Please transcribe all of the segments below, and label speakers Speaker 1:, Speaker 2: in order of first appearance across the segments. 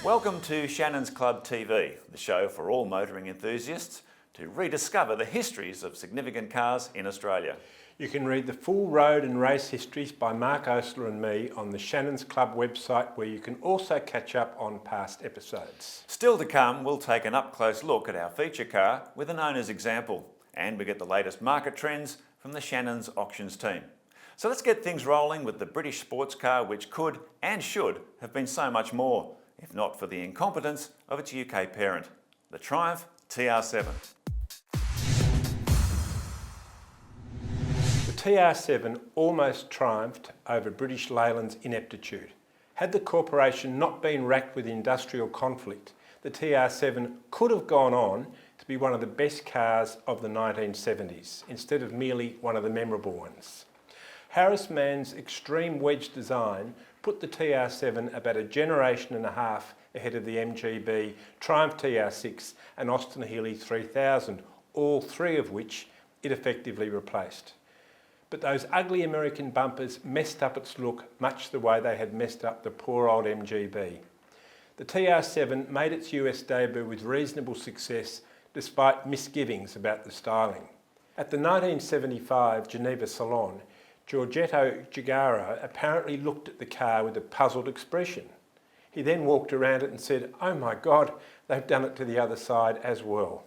Speaker 1: Welcome to Shannon's Club TV, the show for all motoring enthusiasts to rediscover the histories of significant cars in Australia.
Speaker 2: You can read the full road and race histories by Mark Osler and me on the Shannon's Club website, where you can also catch up on past episodes.
Speaker 1: Still to come, we'll take an up-close look at our feature car with an owner's example, and we get the latest market trends from the Shannon's auctions team. So let's get things rolling with the British sports car which could and should have been so much more, if not for the incompetence of its UK parent, the Triumph TR7.
Speaker 2: The TR7 almost triumphed over British Leyland's ineptitude. Had the corporation not been racked with industrial conflict, the TR7 could have gone on to be one of the best cars of the 1970s, instead of merely one of the memorable ones. Harris Mann's extreme wedge design put the TR7 about a generation and a half ahead of the MGB, Triumph TR6 and Austin Healey 3000, all three of which it effectively replaced. But those ugly American bumpers messed up its look much the way they had messed up the poor old MGB. The TR7 made its US debut with reasonable success despite misgivings about the styling. At the 1975 Geneva Salon, Giorgetto Giugiaro apparently looked at the car with a puzzled expression. He then walked around it and said, "Oh my God, they've done it to the other side as well."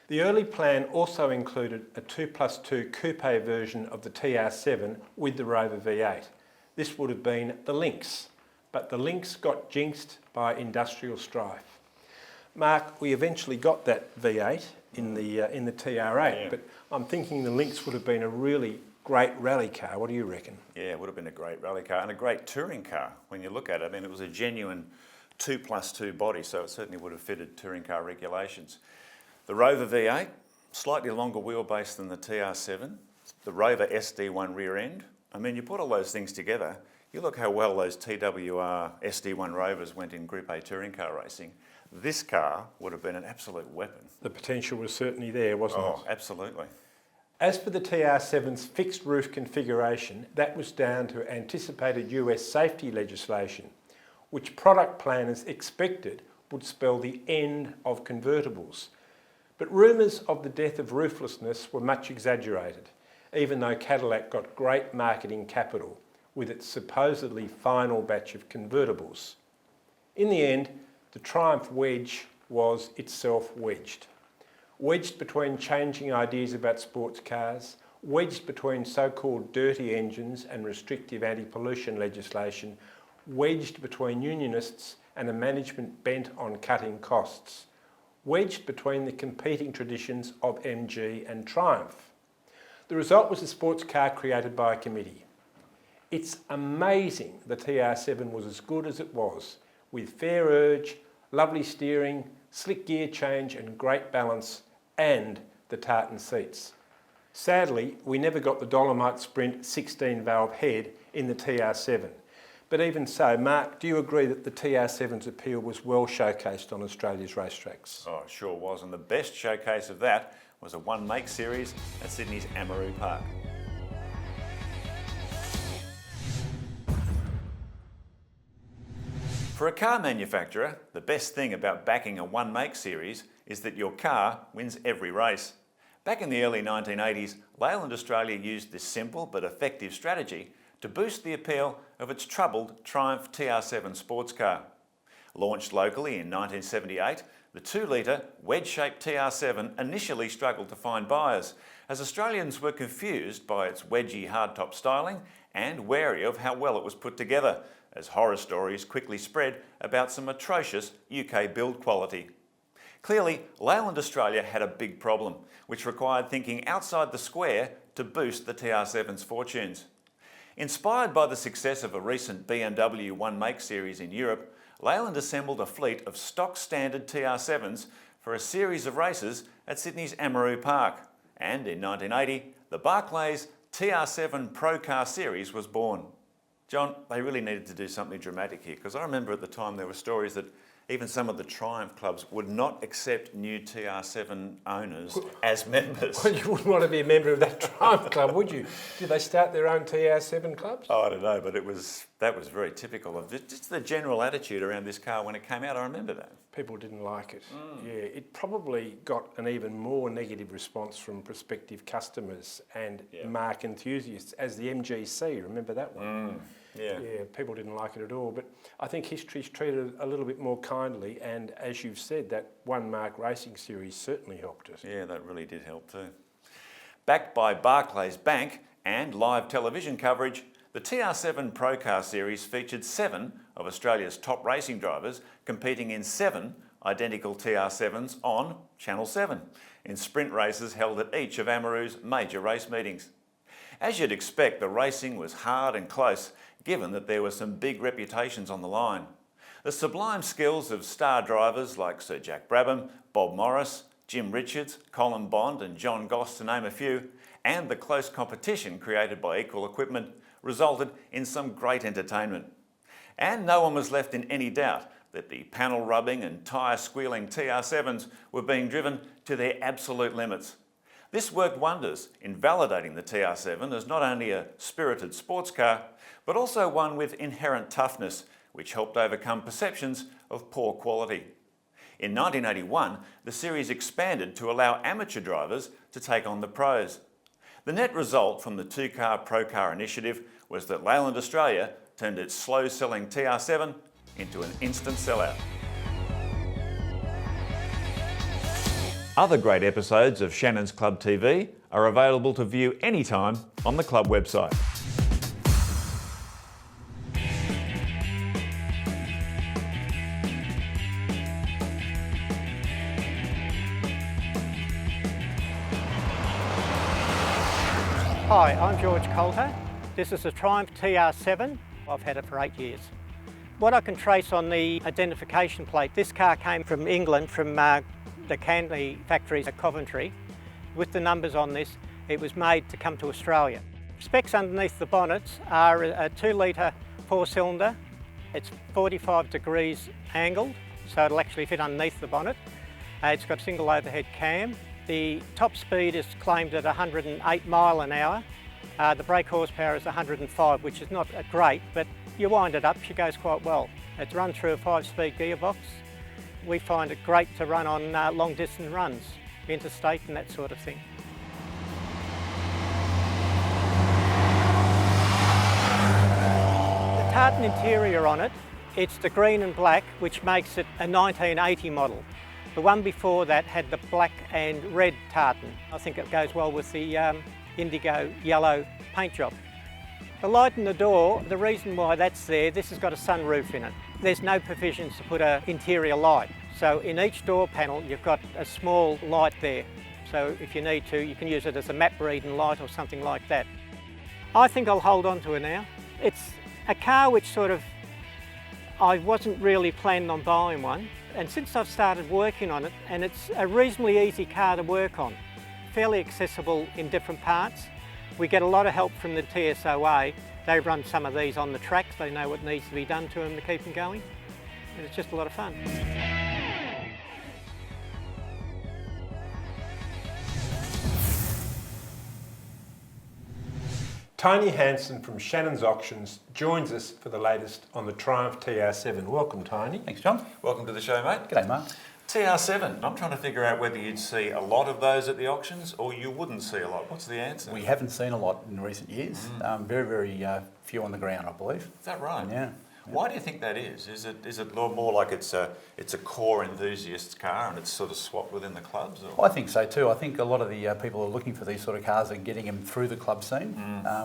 Speaker 2: The early plan also included a 2+2 coupe version of the TR7 with the Rover V8. This would have been the Lynx, but the Lynx got jinxed by industrial strife. Mark, we eventually got that V8 in the TR8, but I'm thinking the Lynx would have been a really great rally car. What do you reckon?
Speaker 1: Yeah, it would have been a great rally car and a great touring car when you look at it. I mean, it was a genuine 2+2 body, so it certainly would have fitted touring car regulations. The Rover V8, slightly longer wheelbase than the TR7, the Rover SD1 rear end. I mean, you put all those things together, you look how well those TWR SD1 Rovers went in Group A touring car racing. This car would have been an absolute weapon.
Speaker 2: The potential was certainly there, wasn't it?
Speaker 1: Oh, absolutely.
Speaker 2: As for the TR7's fixed roof configuration, that was down to anticipated US safety legislation, which product planners expected would spell the end of convertibles. But rumours of the death of rooflessness were much exaggerated, even though Cadillac got great marketing capital with its supposedly final batch of convertibles. In the end, the Triumph Wedge was itself wedged. Wedged between changing ideas about sports cars, wedged between so-called dirty engines and restrictive anti-pollution legislation, wedged between unionists and a management bent on cutting costs, wedged between the competing traditions of MG and Triumph. The result was a sports car created by a committee. It's amazing the TR7 was as good as it was, with fair urge, lovely steering, slick gear change and great balance, and the tartan seats. Sadly, we never got the Dolomite Sprint 16-valve head in the TR7. But even so, Mark, do you agree that the TR7's appeal was well showcased on Australia's racetracks?
Speaker 1: Oh, it sure was, and the best showcase of that was a one-make series at Sydney's Amaroo Park. For a car manufacturer, the best thing about backing a one-make series is that your car wins every race. Back in the early 1980s, Leyland Australia used this simple but effective strategy to boost the appeal of its troubled Triumph TR7 sports car. Launched locally in 1978, the 2-litre wedge-shaped TR7 initially struggled to find buyers, as Australians were confused by its wedgy hardtop styling and wary of how well it was put together, as horror stories quickly spread about some atrocious UK build quality. Clearly, Leyland Australia had a big problem, which required thinking outside the square to boost the TR7's fortunes. Inspired by the success of a recent BMW one-make series in Europe, Leyland assembled a fleet of stock standard TR7s for a series of races at Sydney's Amaroo Park, and in 1980, the Barclays TR7 Pro Car Series was born. John, they really needed to do something dramatic here, because I remember at the time there were stories that even some of the Triumph clubs would not accept new TR7 owners as members.
Speaker 2: Well, you wouldn't want to be a member of that Triumph club, would you? Did they start their own TR7 clubs?
Speaker 1: Oh, I don't know, but it was That was very typical of just the general attitude around this car when it came out. I remember that.
Speaker 2: People didn't like it. Yeah, it probably got an even more negative response from prospective customers and marque enthusiasts as the MGC. Remember that one?
Speaker 1: Yeah.
Speaker 2: Yeah, people didn't like it at all. But I think history's treated it a little bit more kindly, and as you've said, that One Mark Racing Series certainly helped it.
Speaker 1: Yeah, that really did help too. Backed by Barclays Bank and live television coverage, the TR7 Pro Car Series featured 7 of Australia's top racing drivers competing in 7 identical TR7s on Channel 7 in sprint races held at each of Amaru's major race meetings. As you'd expect, the racing was hard and close, given that there were some big reputations on the line. The sublime skills of star drivers like Sir Jack Brabham, Bob Morris, Jim Richards, Colin Bond and John Goss, to name a few, and the close competition created by Equal Equipment resulted in some great entertainment. And no one was left in any doubt that the panel rubbing and tyre squealing TR7s were being driven to their absolute limits. This worked wonders in validating the TR7 as not only a spirited sports car, but also one with inherent toughness, which helped overcome perceptions of poor quality. In 1981, the series expanded to allow amateur drivers to take on the pros. The net result from the two-car Pro Car initiative was that Leyland Australia turned its slow-selling TR7 into an instant sellout. Other great episodes of Shannon's Club TV are available to view anytime on the club website.
Speaker 3: Hi, I'm George Coulter. This is a Triumph TR7. I've had it for 8 years. What I can trace on the identification plate, this car came from England, from the Canley factories at Coventry. With the numbers on this, it was made to come to Australia. Specs underneath the bonnets are a 2-litre 4-cylinder. It's 45 degrees angled, so it'll actually fit underneath the bonnet. It's got a single overhead cam. The top speed is claimed at 108 mile an hour. The brake horsepower is 105, which is not great, but you wind it up, she goes quite well. It's run through a 5-speed gearbox. We find it great to run on long distance runs, interstate and that sort of thing. The tartan interior on it, it's the green and black, which makes it a 1980 model. The one before that had the black and red tartan. I think it goes well with the indigo yellow paint job. The light in the door, the reason why that's there, this has got a sunroof in it. There's no provisions to put an interior light. So in each door panel, you've got a small light there. So if you need to, you can use it as a map reading light or something like that. I think I'll hold on to it now. It's a car which I wasn't really planning on buying one. And since I've started working on it, and it's a reasonably easy car to work on, fairly accessible in different parts. We get a lot of help from the TSOA. They run some of these on the tracks. They know what needs to be done to them to keep them going. And it's just a lot of fun.
Speaker 2: Tony Hansen from Shannon's Auctions joins us for the latest on the Triumph TR7. Welcome, Tony.
Speaker 4: Thanks, John.
Speaker 1: Welcome to the show, mate.
Speaker 4: G'day, Mark.
Speaker 1: TR7, I'm trying to figure out whether you'd see a lot of those at the auctions or you wouldn't see a lot. What's the answer?
Speaker 4: We haven't seen a lot in recent years. Very few on the ground, I believe.
Speaker 1: Is that right?
Speaker 4: Yeah.
Speaker 1: Why do you think that is? Is it more like it's a core enthusiast's car and it's sort of swapped within the clubs? Or?
Speaker 4: I think so too. I think a lot of the people who are looking for these sort of cars are getting them through the club scene.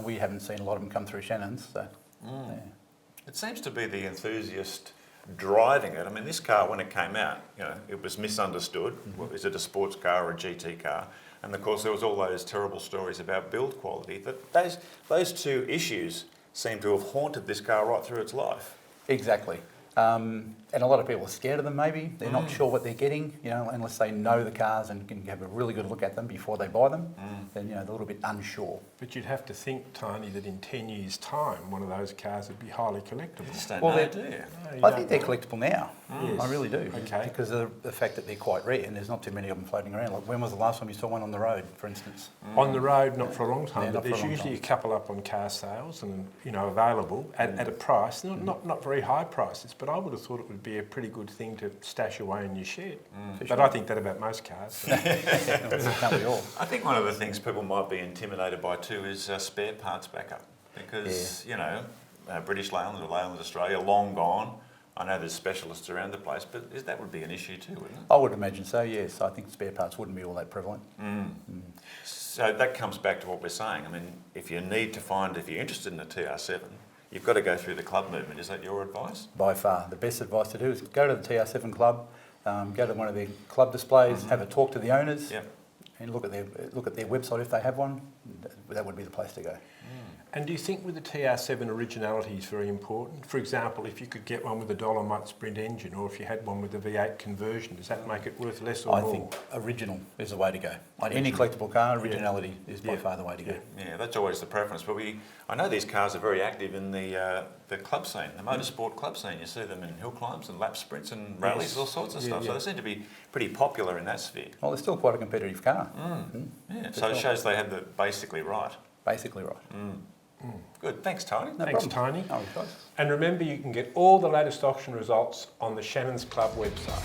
Speaker 4: We haven't seen a lot of them come through Shannon's. So, yeah.
Speaker 1: It seems to be the enthusiast driving it. I mean, this car, when it came out, it was misunderstood. Well, is it a sports car or a GT car? And of course, there was all those terrible stories about build quality. Those two issues seem to have haunted this car right through its life.
Speaker 4: Exactly. And a lot of people are scared of them maybe. They're not sure what they're getting, you know, unless they know the cars and can have a really good look at them before they buy them. Then, you know, they're a little bit unsure.
Speaker 2: But you'd have to think, Tiny, that in 10 years' time, one of those cars would be highly collectible.
Speaker 1: You just don't
Speaker 4: Well,
Speaker 1: know,
Speaker 4: they're-
Speaker 1: do you?
Speaker 2: No, you
Speaker 4: I
Speaker 2: don't
Speaker 4: think they're
Speaker 2: know.
Speaker 4: collectible now.
Speaker 2: Yes.
Speaker 4: I really do.
Speaker 2: Okay.
Speaker 4: Because of the fact that they're quite rare and there's not too many of them floating around. Like, when was the last time you saw one on the road, for instance?
Speaker 2: On the road, not for a long time,
Speaker 4: Yeah,
Speaker 2: but
Speaker 4: not for a
Speaker 2: there's
Speaker 4: long
Speaker 2: usually
Speaker 4: time.
Speaker 2: a couple up on car sales and, you know, available at a price, not very high prices, but I would have thought it would be a pretty good thing to stash away in your shed. But I think that about most cars. So.
Speaker 4: Can't we all?
Speaker 1: I think one of the things people might be intimidated by too is spare parts backup, because you know, British Leyland or Leyland Australia, long gone. I know there's specialists around the place, but that would be an issue too, wouldn't it?
Speaker 4: I would imagine so, yes. I think spare parts wouldn't be all that prevalent.
Speaker 1: So that comes back to what we're saying. I mean, if you're interested in a TR7, you've got to go through the club movement. Is that your advice?
Speaker 4: By far, the best advice to do is go to the TR7 club, go to one of their club displays, have a talk to the owners,
Speaker 1: Yep.
Speaker 4: and look at their website if they have one. That would be the place to go.
Speaker 2: And do you think with the TR7 originality is very important? For example, if you could get one with a Dolomite Sprint engine, or if you had one with a V8 conversion, does that make it worth less or
Speaker 4: I
Speaker 2: more?
Speaker 4: think original is the way to go. On any collectible car, originality is by far the way to go.
Speaker 1: Yeah, that's always the preference. But I know these cars are very active in the club scene, the motorsport club scene. You see them in hill climbs and lap sprints and rallies,
Speaker 2: Yes.
Speaker 1: all sorts of
Speaker 2: Yeah,
Speaker 1: stuff. So
Speaker 2: yeah.
Speaker 1: they seem to be pretty popular in that sphere.
Speaker 4: Well, they're still quite a competitive car.
Speaker 1: Yeah, so it shows they had the basically right.
Speaker 4: Basically right.
Speaker 1: Good, thanks Tony.
Speaker 4: No
Speaker 2: Thanks,
Speaker 4: problem.
Speaker 2: Tony.
Speaker 4: Oh, guys.
Speaker 2: And remember, you can get all the latest auction results on the Shannon's Club website.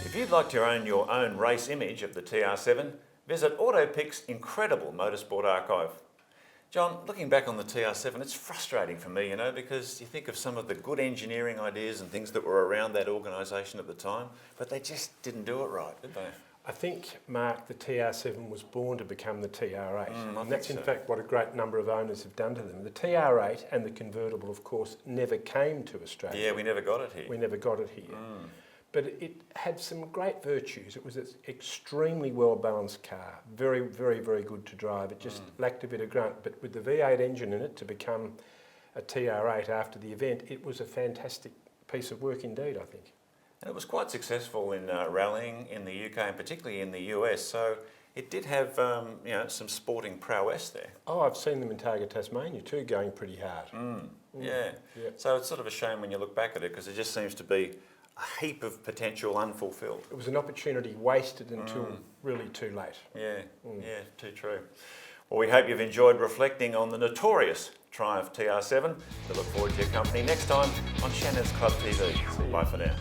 Speaker 1: If you'd like to own your own race image of the TR7, visit AutoPic's incredible motorsport archive. John, looking back on the TR7, it's frustrating for me, you know, because you think of some of the good engineering ideas and things that were around that organisation at the time, but they just didn't do it right, did they?
Speaker 2: I think, Mark, the TR7 was born to become the TR8.
Speaker 1: I
Speaker 2: And that's
Speaker 1: think
Speaker 2: in
Speaker 1: so.
Speaker 2: fact what a great number of owners have done to them. The TR8 and the convertible, of course, never came to Australia.
Speaker 1: Yeah, we never got it here.
Speaker 2: We never got it here. But it had some great virtues. It was an extremely well-balanced car, very, very, very good to drive. It just lacked a bit of grunt. But with the V8 engine in it to become a TR8 after the event, it was a fantastic piece of work indeed, I think.
Speaker 1: And it was quite successful in rallying in the UK and particularly in the US, so it did have you know, some sporting prowess there.
Speaker 2: Oh, I've seen them in Targa, Tasmania too, going pretty hard.
Speaker 1: Yeah.
Speaker 2: Yeah.
Speaker 1: So it's sort of a shame when you look back at it because it just seems to be a heap of potential unfulfilled.
Speaker 2: It was an opportunity wasted until really too late.
Speaker 1: Yeah, yeah, too true. Well, we hope you've enjoyed reflecting on the notorious Triumph TR7. We look forward to your company next time on Shannon's Club TV. Bye for now.